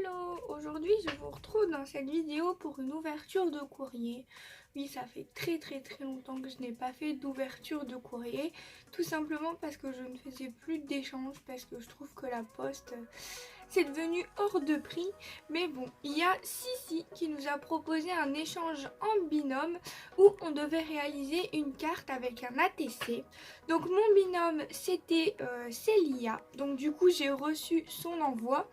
Hello! Aujourd'hui je vous retrouve dans cette vidéo pour une ouverture de courrier. Oui, ça fait très longtemps que je n'ai pas fait d'ouverture de courrier. Tout simplement parce que je ne faisais plus d'échanges, parce que je trouve que la poste c'est devenu hors de prix. Mais bon, il y a Sissi qui nous a proposé un échange en binôme où on devait réaliser une carte avec un ATC. Donc mon binôme c'était Célia. Donc du coup j'ai reçu son envoi.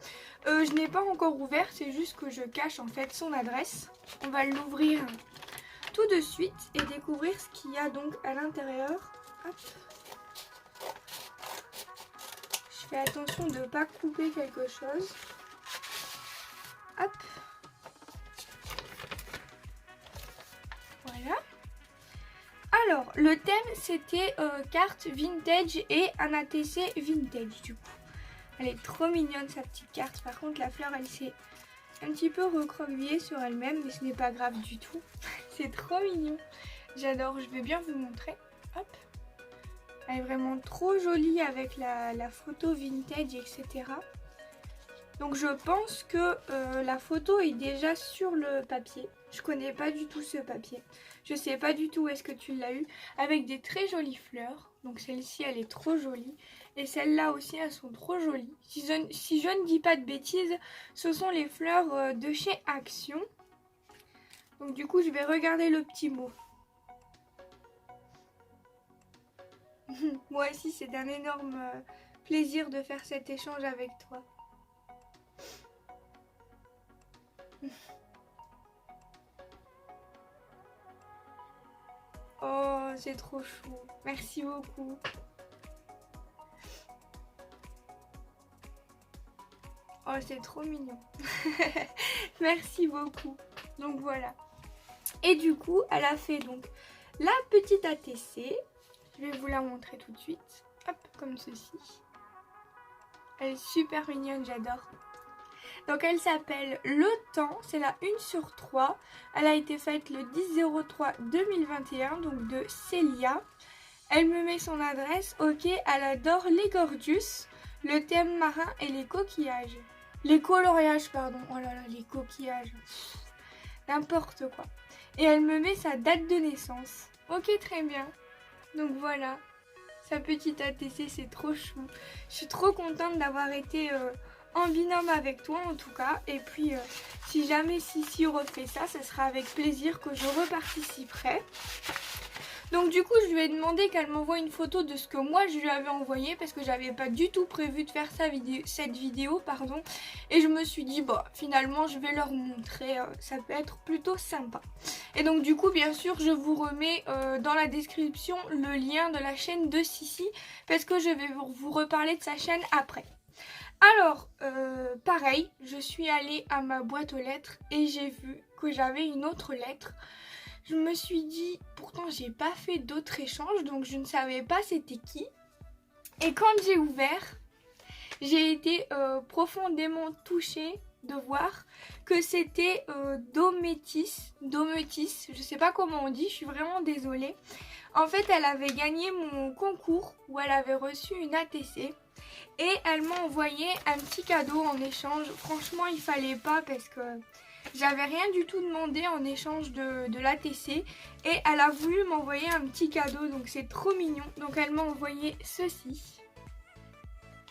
Je n'ai pas encore ouvert, c'est juste que je cache en fait son adresse. On va l'ouvrir tout de suite et découvrir ce qu'il y a donc à l'intérieur. Hop. Je fais attention de ne pas couper quelque chose. Hop. Voilà. Alors, le thème c'était carte vintage et un ATC vintage du coup. Elle est trop mignonne sa petite carte. Par contre, la fleur elle s'est un petit peu recroquevillée sur elle-même, mais ce n'est pas grave du tout. C'est trop mignon. J'adore, je vais bien vous montrer. Hop. Elle est vraiment trop jolie avec la photo vintage, etc. Donc je pense que la photo est déjà sur le papier. Je connais pas du tout ce papier. Je sais pas du tout où est-ce que tu l'as eu. Avec des très jolies fleurs. Donc celle-ci elle est trop jolie. Et celles-là aussi elles sont trop jolies. Si je ne dis pas de bêtises, ce sont les fleurs de chez Action. Donc du coup je vais regarder le petit mot. Moi aussi c'est un énorme plaisir de faire cet échange avec toi. Oh, c'est trop chou. Merci beaucoup. Oh, c'est trop mignon. Merci beaucoup. Donc voilà. Et du coup, elle a fait donc la petite ATC. Je vais vous la montrer tout de suite. Hop, comme ceci. Elle est super mignonne, j'adore. Donc elle s'appelle Le Temps, c'est la 1/3. Elle a été faite le 10/03/2021, donc de Célia. Elle me met son adresse, ok, elle adore les gorgeous, le thème marin et les coquillages. Les coloriages, pardon, oh là là, les coquillages, n'importe quoi. Et elle me met sa date de naissance. Ok, très bien. Donc voilà, sa petite ATC, c'est trop chou. Je suis trop contente d'avoir été en binôme avec toi en tout cas. Et puis si jamais Sissi refait ça, ce sera avec plaisir que je reparticiperai. Donc du coup je lui ai demandé qu'elle m'envoie une photo de ce que moi je lui avais envoyé parce que j'avais pas du tout prévu de faire cette vidéo. Et je me suis dit bah finalement je vais leur montrer, ça peut être plutôt sympa. Et donc du coup bien sûr je vous remets dans la description le lien de la chaîne de Sissi parce que je vais vous reparler de sa chaîne après. Alors, pareil, je suis allée à ma boîte aux lettres et j'ai vu que j'avais une autre lettre. Je me suis dit, pourtant j'ai pas fait d'autres échanges, donc je ne savais pas c'était qui. Et quand j'ai ouvert, j'ai été profondément touchée de voir que c'était Dométis, je sais pas comment on dit, je suis vraiment désolée. En fait, elle avait gagné mon concours où elle avait reçu une ATC. Et elle m'a envoyé un petit cadeau en échange. Franchement, il fallait pas parce que j'avais rien du tout demandé en échange de l'ATC. Et elle a voulu m'envoyer un petit cadeau, donc c'est trop mignon. Donc elle m'a envoyé ceci.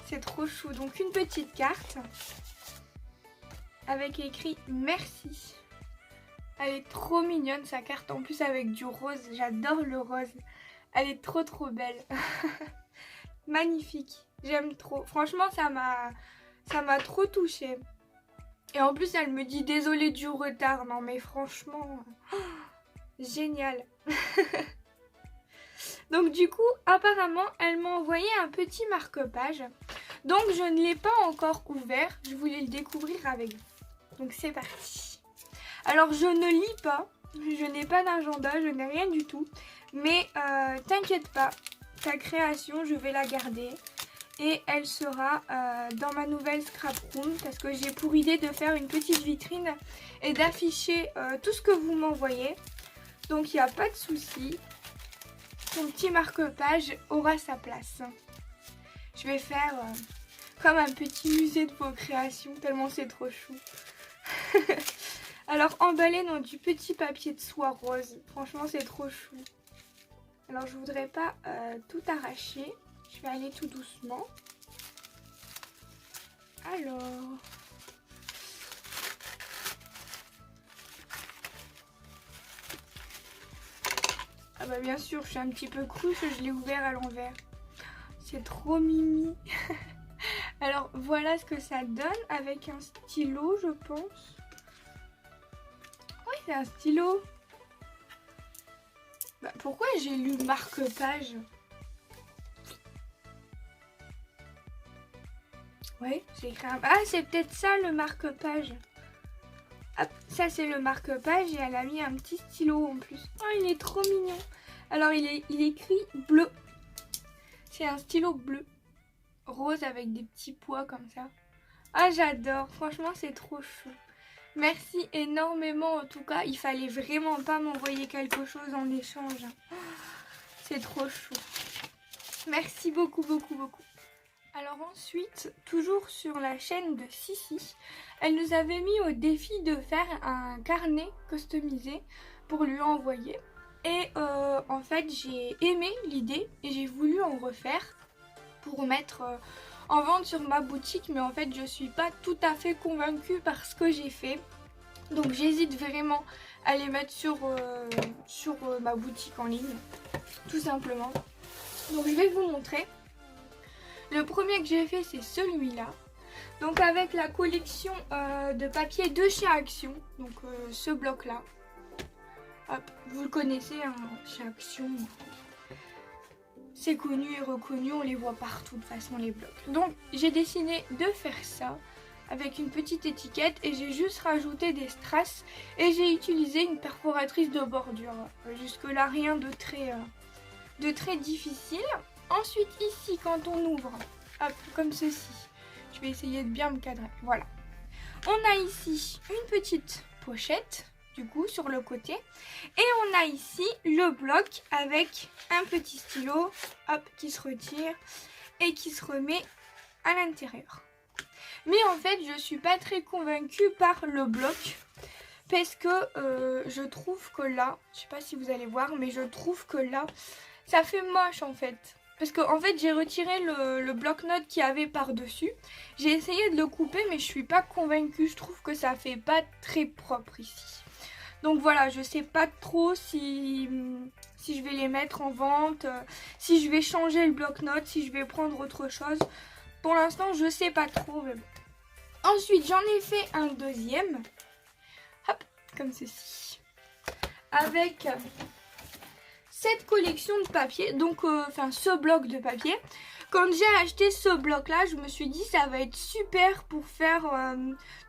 C'est trop chou. Donc une petite carte avec écrit merci. Elle est trop mignonne sa carte, en plus avec du rose. J'adore le rose. Elle est trop belle. Magnifique. J'aime trop. Franchement, ça m'a trop touchée. Et en plus, elle me dit désolée du retard. Non, mais franchement, génial. Donc du coup, apparemment, elle m'a envoyé un petit marque-page. Donc je ne l'ai pas encore ouvert. Je voulais le découvrir avec vous. Donc c'est parti. Alors je ne lis pas. Je n'ai pas d'agenda, je n'ai rien du tout. Mais t'inquiète pas. Ta création, je vais la garder. Et elle sera dans ma nouvelle scrap room parce que j'ai pour idée de faire une petite vitrine et d'afficher tout ce que vous m'envoyez. Donc il n'y a pas de souci. Ton petit marque-page aura sa place. Je vais faire Comme un petit musée de vos créations, tellement c'est trop chou. Alors emballé dans du petit papier de soie rose. Franchement c'est trop chou. Alors je voudrais pas tout arracher. Je vais aller tout doucement. Alors... Ah bah bien sûr, je suis un petit peu cruche, je l'ai ouvert à l'envers. C'est trop mimi. Alors voilà ce que ça donne avec un stylo, je pense. Oui, c'est un stylo. Bah, pourquoi j'ai lu marque-page? Ouais, j'ai écrit un... Ah, c'est peut-être ça le marque-page. Hop, ça c'est le marque-page et elle a mis un petit stylo en plus. Oh, il est trop mignon. Alors il est écrit bleu. C'est un stylo bleu. Rose avec des petits pois comme ça. Ah, j'adore. Franchement, c'est trop chou. Merci énormément en tout cas. Il fallait vraiment pas m'envoyer quelque chose en échange. C'est trop chou. Merci beaucoup, beaucoup, beaucoup. Alors ensuite, toujours sur la chaîne de Sissi, elle nous avait mis au défi de faire un carnet customisé pour lui envoyer. Et en fait, j'ai aimé l'idée et j'ai voulu en refaire pour mettre en vente sur ma boutique. Mais en fait, je suis pas tout à fait convaincue par ce que j'ai fait. Donc j'hésite vraiment à les mettre sur ma boutique en ligne, tout simplement. Donc je vais vous montrer. Le premier que j'ai fait, c'est celui-là. Donc avec la collection de papier de chez Action. Donc ce bloc-là. Hop, vous le connaissez, hein, chez Action. C'est connu et reconnu, on les voit partout de toute façon les blocs. Donc j'ai décidé de faire ça avec une petite étiquette et j'ai juste rajouté des strass et j'ai utilisé une perforatrice de bordure. Jusque là rien de très difficile. Ensuite ici quand on ouvre, hop, comme ceci, je vais essayer de bien me cadrer, voilà. On a ici une petite pochette du coup sur le côté et on a ici le bloc avec un petit stylo, hop, qui se retire et qui se remet à l'intérieur. Mais en fait je suis pas très convaincue par le bloc parce que je trouve que là, je sais pas si vous allez voir, mais je trouve que là ça fait moche en fait. Parce que en fait j'ai retiré le bloc-notes qu'il y avait par dessus. J'ai essayé de le couper mais je suis pas convaincue. Je trouve que ça fait pas très propre ici. Donc voilà, je sais pas trop si je vais les mettre en vente, si je vais changer le bloc-notes, si je vais prendre autre chose. Pour l'instant je sais pas trop mais bon. Ensuite j'en ai fait un deuxième. Hop, comme ceci. Avec... cette collection de papier, donc enfin ce bloc de papier. Quand j'ai acheté ce bloc là, je me suis dit ça va être super pour faire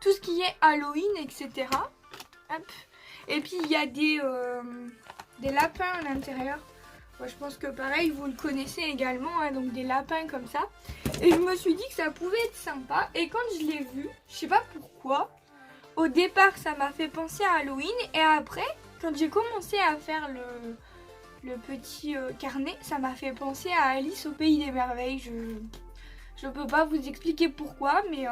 tout ce qui est Halloween, etc. Hop. Et puis il y a des lapins à l'intérieur. Moi, je pense que pareil vous le connaissez également, hein, donc des lapins comme ça. Et je me suis dit que ça pouvait être sympa. Et quand je l'ai vu, je sais pas pourquoi, au départ ça m'a fait penser à Halloween. Et après quand j'ai commencé à faire le petit carnet, ça m'a fait penser à Alice au pays des merveilles. Je peux pas vous expliquer pourquoi, mais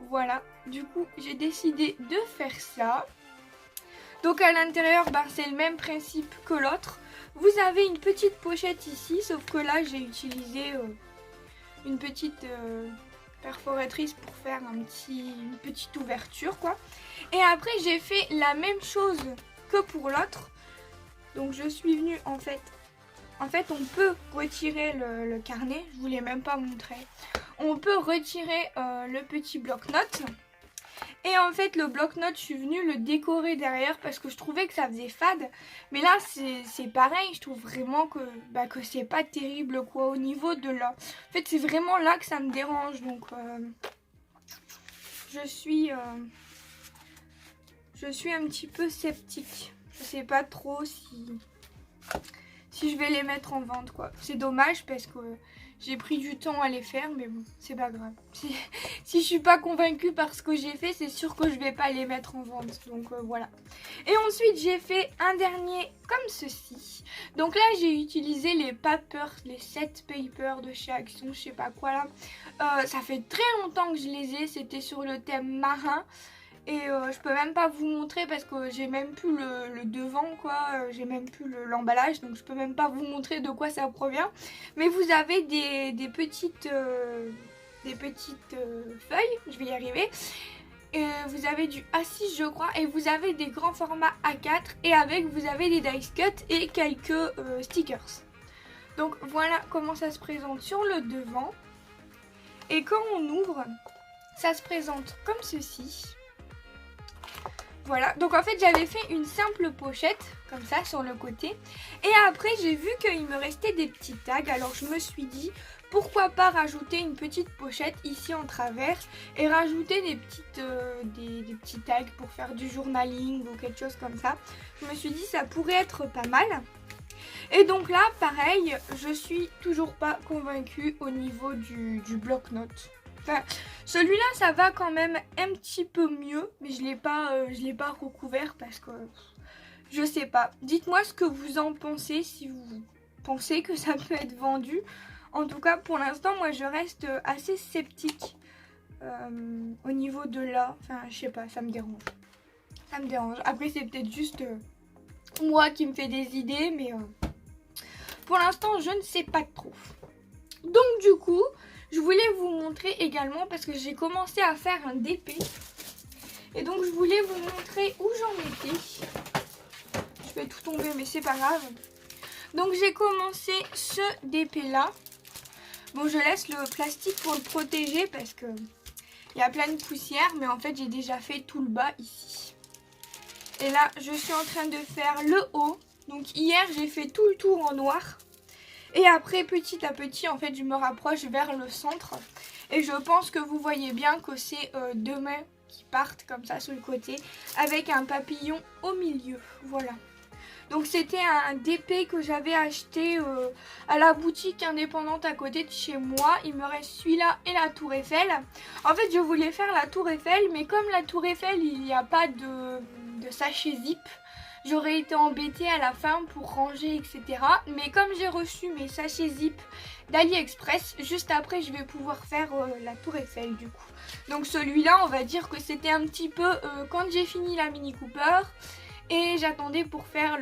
voilà. Du coup, j'ai décidé de faire ça. Donc à l'intérieur, bah, c'est le même principe que l'autre. Vous avez une petite pochette ici, sauf que là, j'ai utilisé une petite perforatrice pour faire une petite ouverture, quoi. Et après, j'ai fait la même chose que pour l'autre. Donc je suis venue en fait on peut retirer le carnet, je vous l'ai même pas montré. On peut retirer le petit bloc-notes. Et en fait le bloc-notes je suis venue le décorer derrière parce que je trouvais que ça faisait fade. Mais là c'est pareil, je trouve vraiment que c'est pas terrible quoi au niveau de là. En fait c'est vraiment là que ça me dérange, donc je suis un petit peu sceptique. Je sais pas trop si je vais les mettre en vente quoi. C'est dommage parce que J'ai pris du temps à les faire, mais bon, c'est pas grave. Si je suis pas convaincue par ce que j'ai fait, c'est sûr que je vais pas les mettre en vente. Donc voilà. Et ensuite, j'ai fait un dernier comme ceci. Donc là, j'ai utilisé les papers, les 7 papers de chez Action, je sais pas quoi là. Ça fait très longtemps que je les ai. C'était sur le thème marin. Et je peux même pas vous montrer parce que j'ai même plus le devant quoi, j'ai même plus l'emballage, donc je peux même pas vous montrer de quoi ça provient. Mais vous avez des petites feuilles, je vais y arriver. Et vous avez du A6 je crois, et vous avez des grands formats A4, et avec vous avez des dice cut et quelques stickers. Donc voilà comment ça se présente sur le devant. Et quand on ouvre, ça se présente comme ceci. Voilà, donc en fait j'avais fait une simple pochette comme ça sur le côté, et après j'ai vu qu'il me restait des petits tags, alors je me suis dit pourquoi pas rajouter une petite pochette ici en travers et rajouter des petits tags pour faire du journaling ou quelque chose comme ça. Je me suis dit ça pourrait être pas mal. Et donc là pareil, je suis toujours pas convaincue au niveau du bloc-notes. Enfin, celui-là ça va quand même un petit peu mieux, mais je l'ai pas recouvert parce que je sais pas. Dites-moi ce que vous en pensez, si vous pensez que ça peut être vendu. En tout cas pour l'instant moi je reste assez sceptique au niveau de là. Enfin je sais pas, ça me dérange. Ça me dérange. Après c'est peut-être juste moi qui me fais des idées, mais pour l'instant je ne sais pas trop. Donc du coup je voulais vous montrer également parce que j'ai commencé à faire un DP. Et donc je voulais vous montrer où j'en étais. Je vais tout tomber mais c'est pas grave. Donc j'ai commencé ce DP là. Bon je laisse le plastique pour le protéger parce que il y a plein de poussière. Mais en fait j'ai déjà fait tout le bas ici. Et là je suis en train de faire le haut. Donc hier j'ai fait tout le tour en noir. Et après petit à petit en fait je me rapproche vers le centre. Et je pense que vous voyez bien que c'est deux mains qui partent comme ça sur le côté. Avec un papillon au milieu. Voilà. Donc c'était un DP que j'avais acheté à la boutique indépendante à côté de chez moi. Il me reste celui-là et la tour Eiffel. En fait je voulais faire la tour Eiffel. Mais comme la tour Eiffel il n'y a pas de sachet zip. J'aurais été embêtée à la fin pour ranger etc. Mais comme j'ai reçu mes sachets zip d'AliExpress, juste après je vais pouvoir faire la tour Eiffel du coup. Donc celui-là on va dire que c'était un petit peu quand j'ai fini la Mini Cooper. Et j'attendais pour faire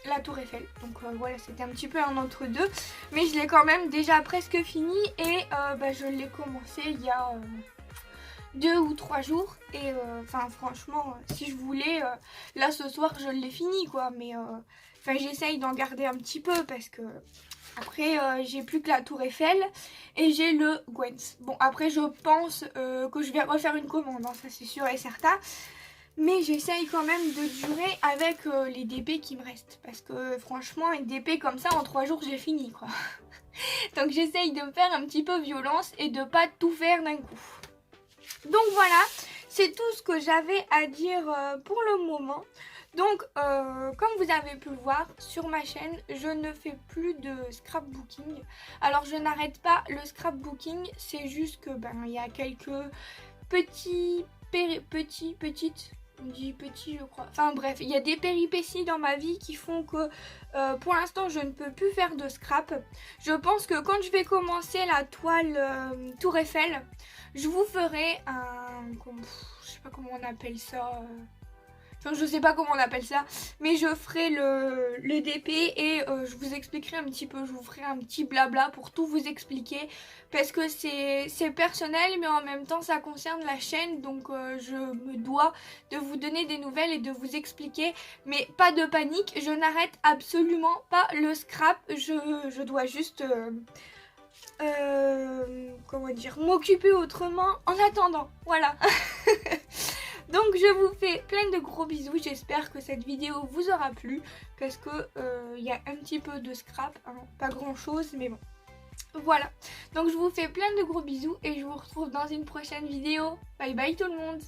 la tour Eiffel. Donc voilà, c'était un petit peu un entre-deux. Mais je l'ai quand même déjà presque fini. Et je l'ai commencé il y a 2 ou 3 jours. Et enfin franchement, si je voulais, là ce soir je l'ai fini quoi. Mais j'essaye d'en garder un petit peu parce que après j'ai plus que la tour Eiffel et j'ai le Gwent. Bon après je pense que je vais refaire une commande, hein, ça c'est sûr et certain. Mais j'essaye quand même de durer avec les DP qui me restent. Parce que franchement, une DP comme ça, en 3 jours, j'ai fini quoi. Donc j'essaye de me faire un petit peu violence et de pas tout faire d'un coup. Donc voilà, c'est tout ce que j'avais à dire pour le moment. Donc comme vous avez pu le voir sur ma chaîne, je ne fais plus de scrapbooking. Alors je n'arrête pas le scrapbooking, c'est juste que il y a quelques petites, on dit petit je crois. Enfin bref, il y a des péripéties dans ma vie qui font que pour l'instant je ne peux plus faire de scrap. Je pense que quand je vais commencer la toile Tour Eiffel, je vous ferai un... je sais pas comment on appelle ça... Enfin, je sais pas comment on appelle ça, mais je ferai le DP et je vous expliquerai un petit peu, je vous ferai un petit blabla pour tout vous expliquer parce que c'est personnel mais en même temps ça concerne la chaîne donc je me dois de vous donner des nouvelles et de vous expliquer, mais pas de panique, je n'arrête absolument pas le scrap, je dois juste... comment dire, m'occuper autrement en attendant, voilà. Donc je vous fais plein de gros bisous, j'espère que cette vidéo vous aura plu parce que il y a un petit peu de scrap, hein, pas grand chose mais bon. Voilà, donc je vous fais plein de gros bisous et je vous retrouve dans une prochaine vidéo. Bye bye tout le monde.